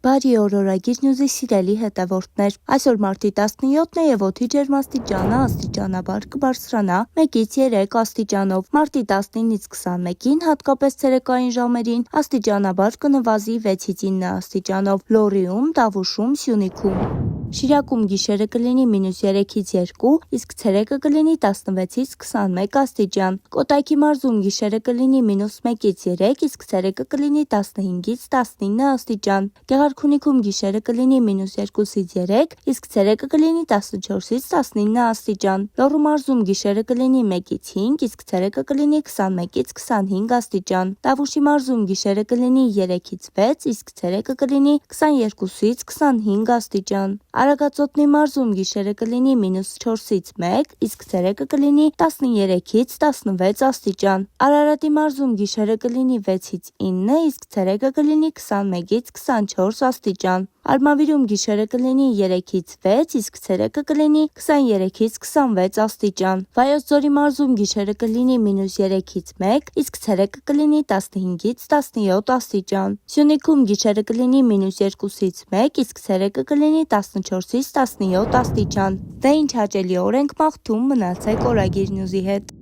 Բարի օր օրագիր նյուզի սիրելի հետևորդներ, այսօր մարտի 17-ն է և օդի ջերմաստիճանը աստիճանաբար կբարձրանա 1-ից 3 աստիճանով, մարտի 19-ից 21-ին հատկապես ցերեկային ժամերին աստիճանաբար կնվազի 6-ից 9 աստիճանով, Լոռիում, Տավուշում, Սյունիքում։ Շիրակում գիշերը կլինի -3-ից 2, իսկ ցերեկը կլինի 16-ից 21 աստիճան։ Կոտայքի մարզում գիշերը կլինի -1-ից 3, իսկ ցերեկը կլինի 15-ից 19 աստիճան։ Գեղարքունիքում գիշերը կլինի -2-ից 3, իսկ ցերեկը կլինի 14-ից 19 աստիճան։ Լոռու մարզում գիշերը կլինի 1-ից 5, իսկ ցերեկը կլինի 21-ից 25 աստիճան։ Տավուշի մարզում գիշերը կլինի 3-ից 6, իսկ ցերեկը կլինի 22-ից 25 աստիճան։ Արագածոտնի մարզում գիշերը կլինի -4-ից 1, իսկ ցերեկը կլինի 13-ից 16 աստիճան։ Արարատի մարզում գիշերը կլինի 6-ից 9, իսկ ցերեկը կլինի 21-ից 24 աստիճան։ Արմավիրում գիշերը կլինի 3-ից 6, իսկ ցերեկը կլինի 23-ից 26 աստիճան։ Վայոց ձորի մարզում գիշերը կլինի -3-ից 1, իսկ ցերեկը կլինի 15-ից 17 աստիճան։ Սյունիքում գիշերը կլինի -2-ից 1, իսկ ցերեկը կլինի 14-ից 17 աստիճան։ Դե ինչ հաճելի օր ենք մաղթում, մնացեք օրագիր նյուզի հետ։